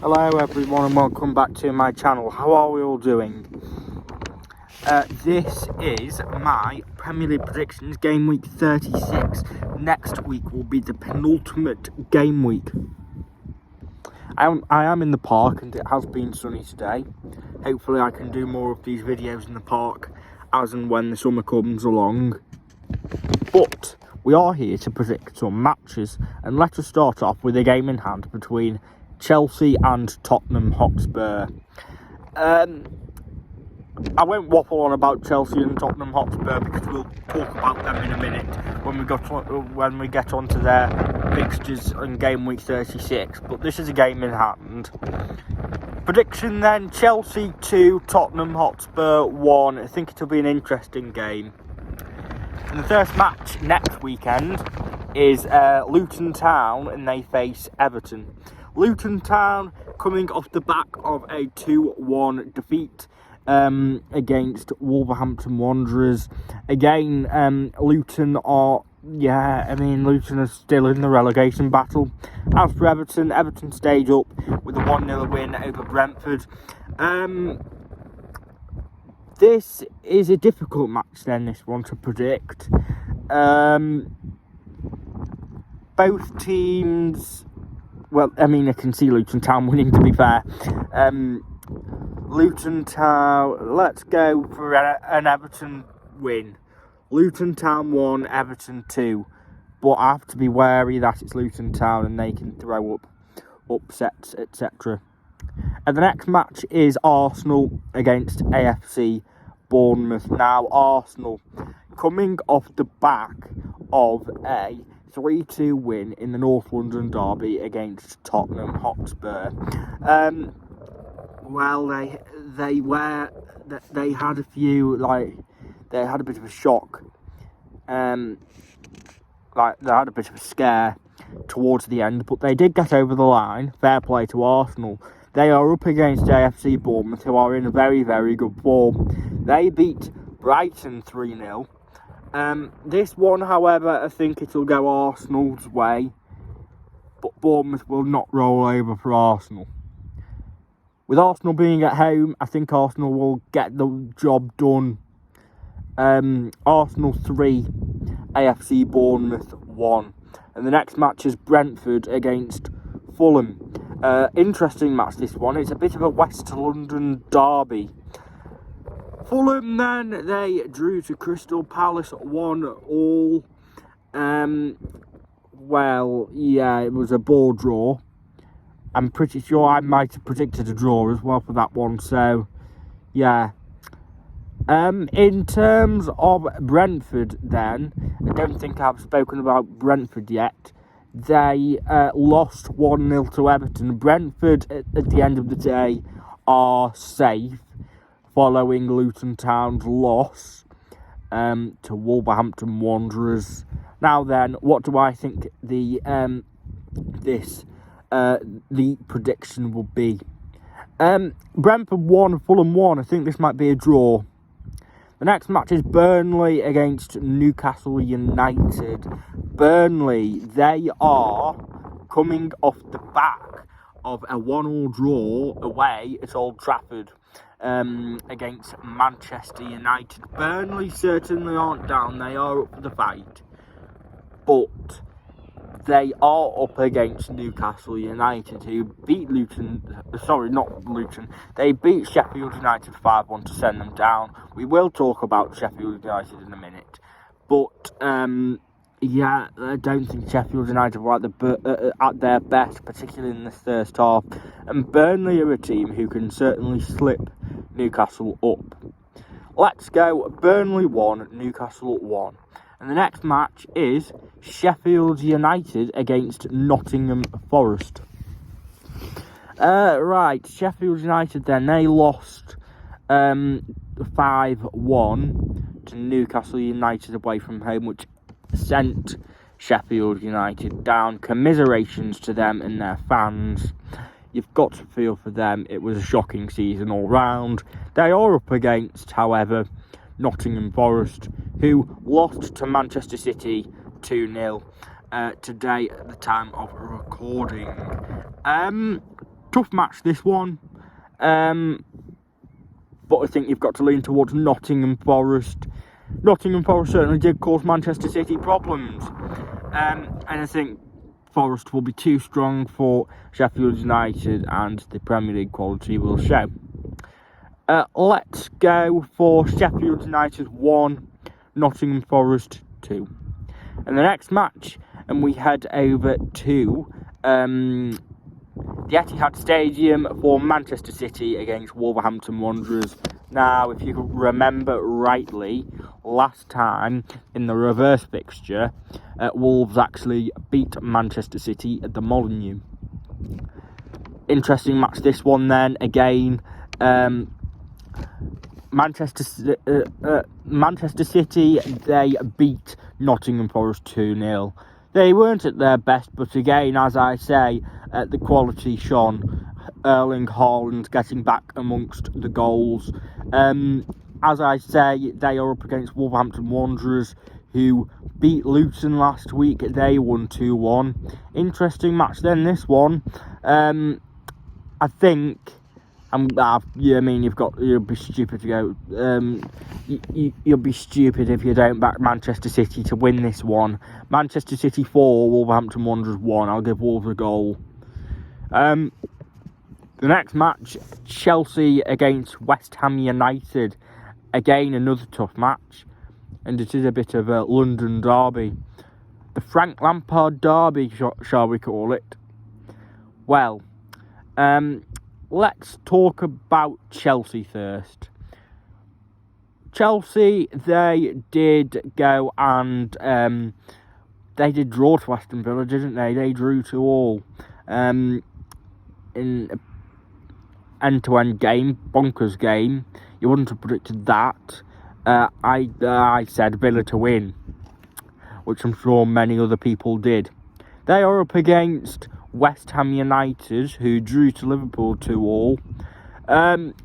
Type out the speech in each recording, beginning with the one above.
Hello everyone and welcome back to my channel. How are we all doing? This is my Premier League predictions, game week 36. Next week will be the penultimate game week. I am in the park and it has been sunny today. Hopefully I can do more of these videos in the park as and when the summer comes along. But we are here to predict some matches, and let us start off with a game in hand between Chelsea and Tottenham Hotspur. I won't waffle on about Chelsea and Tottenham Hotspur because we'll talk about them in a minute when we get onto their fixtures in game week 36. But this is a game in hand. Prediction then: Chelsea 2, Tottenham Hotspur 1. I think it'll be an interesting game. And the first match next weekend is Luton Town, and they face Everton. Luton Town coming off the back of a 2-1 defeat against Wolverhampton Wanderers. Again, Luton are still in the relegation battle. As for Everton, Everton stayed up with a 1-0 win over Brentford. This is a difficult match then, this one, to predict. Both teams... Well, I can see Luton Town winning, to be fair. Luton Town... Let's go for an Everton win. Luton Town 1, Everton 2. But I have to be wary that it's Luton Town and they can throw up upsets, etc. And the next match is Arsenal against AFC Bournemouth. Now, Arsenal coming off the back of a 3-2 win in the North London derby against Tottenham Hotspur. They had a few, they had a bit of a shock. They had a bit of a scare towards the end, but they did get over the line. Fair play to Arsenal. They are up against AFC Bournemouth, who are in a very, very good form. They beat Brighton 3-0. This one, however, I think it'll go Arsenal's way, but Bournemouth will not roll over for Arsenal. With Arsenal being at home, I think Arsenal will get the job done. Arsenal 3, AFC Bournemouth 1. And the next match is Brentford against Fulham. Interesting match, this one. It's a bit of a West London derby. Fulham then, they drew to Crystal Palace 1-1. It was a ball draw. I'm pretty sure I might have predicted a draw as well for that one, so yeah. In terms of Brentford then, I don't think I've spoken about Brentford yet. They lost 1-0 to Everton. Brentford, at the end of the day, are safe following Luton Town's loss to Wolverhampton Wanderers. Now then, what do I think the prediction will be? Brentford 1, Fulham 1. I think this might be a draw. The next match is Burnley against Newcastle United. Burnley, they are coming off the back of a 1-1 draw away at Old Trafford against Manchester United. Burnley certainly aren't down, they are up for the fight. But they are up against Newcastle United, who beat They beat Sheffield United 5-1 to send them down. We will talk about Sheffield United in a minute. But, I don't think Sheffield United were at their best, particularly in the first half. And Burnley are a team who can certainly slip Newcastle up. Let's go Burnley 1, Newcastle 1. And the next match is Sheffield United against Nottingham Forest. Sheffield United then, they lost 5-1 to Newcastle United away from home, which sent Sheffield United down. Commiserations to them and their fans. You've got to feel for them. It was a shocking season all round. They are up against, however, Nottingham Forest, who lost to Manchester City 2-0 today at the time of recording. Tough match, this one. But I think you've got to lean towards Nottingham Forest. Nottingham Forest certainly did cause Manchester City problems. And I think Forest will be too strong for Sheffield United, and the Premier League quality will show. Let's go for Sheffield United 1, Nottingham Forest 2. And the next match, and we head over to the Etihad Stadium for Manchester City against Wolverhampton Wanderers. Now, if you remember rightly, last time in the reverse fixture, Wolves actually beat Manchester City at the Molineux. Interesting match, this one then. Again, Manchester City, they beat Nottingham Forest 2-0. They weren't at their best, but again, as I say, the quality shone. Erling Haaland getting back amongst the goals. As I say, they are up against Wolverhampton Wanderers, who beat Luton last week. They won 2-1. Interesting match then, this one. I think... you'll be stupid to go. You'll be stupid if you don't back Manchester City to win this one. Manchester City 4, Wolverhampton Wanderers 1. I'll give Wolves a goal. The next match, Chelsea against West Ham United. Again, another tough match, and it is a bit of a London derby. The Frank Lampard derby, shall we call it? Well, let's talk about Chelsea first. Chelsea, they did go and they did draw to Aston Villa, didn't they? They drew 2-2 in an end-to-end game, bonkers game. You wouldn't have predicted that. I said Villa to win, which I'm sure many other people did. They are up against West Ham United, who drew to Liverpool 2-2.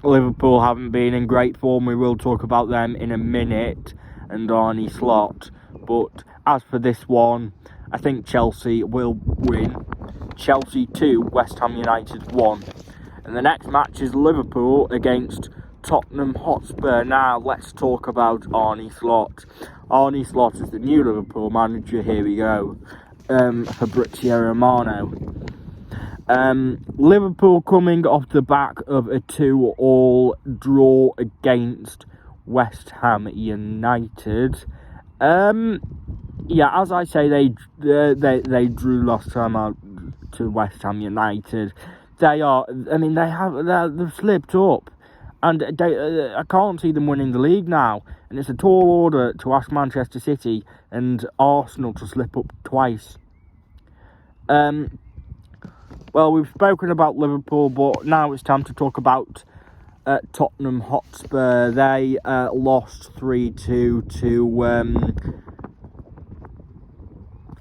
Liverpool haven't been in great form. We will talk about them in a minute, and Arne Slot. But as for this one, I think Chelsea will win. Chelsea 2, West Ham United 1. And the next match is Liverpool against Tottenham Hotspur. Now, let's talk about Arne Slot. Arne Slot is the new Liverpool manager. Here we go. Fabrizio Romano. Liverpool coming off the back of a 2-2 draw against West Ham United. As I say, they drew last time out to West Ham United. They've slipped up, and I can't see them winning the league now. And it's a tall order to ask Manchester City and Arsenal to slip up twice. Well, we've spoken about Liverpool, but now it's time to talk about Tottenham Hotspur. They lost 3-2 to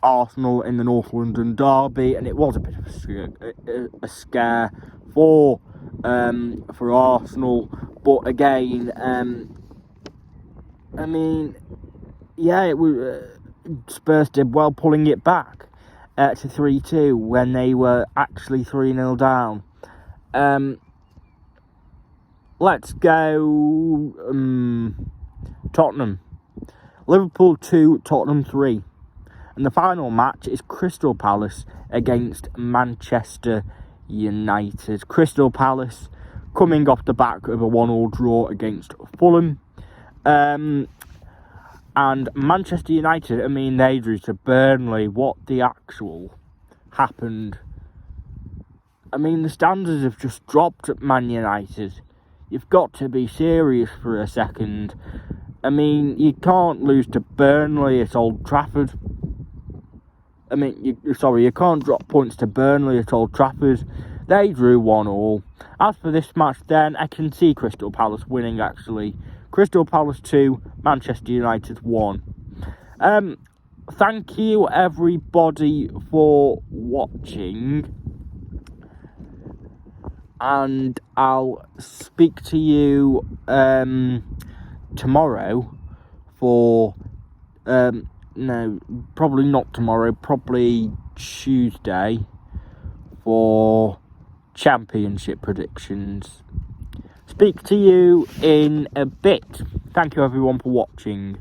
Arsenal in the North London derby, and it was a bit of a scare for Arsenal. But again, it was Spurs did well pulling it back to 3-2 when they were actually 3-0 down. Let's go Tottenham. Liverpool 2, Tottenham 3. And the final match is Crystal Palace against Manchester United. Crystal Palace coming off the back of a 1-1 draw against Fulham. And Manchester United, they drew to Burnley. What the actual happened? The standards have just dropped at Man United. You've got to be serious for a second. You can't lose to Burnley at Old Trafford. You can't drop points to Burnley at Old Trafford. They drew 1-1. As for this match then, I can see Crystal Palace winning actually. Crystal Palace 2, Manchester United 1. Thank you everybody for watching. And I'll speak to you tomorrow for... No, probably not tomorrow, probably Tuesday for Championship predictions. Speak to you in a bit. Thank you everyone for watching.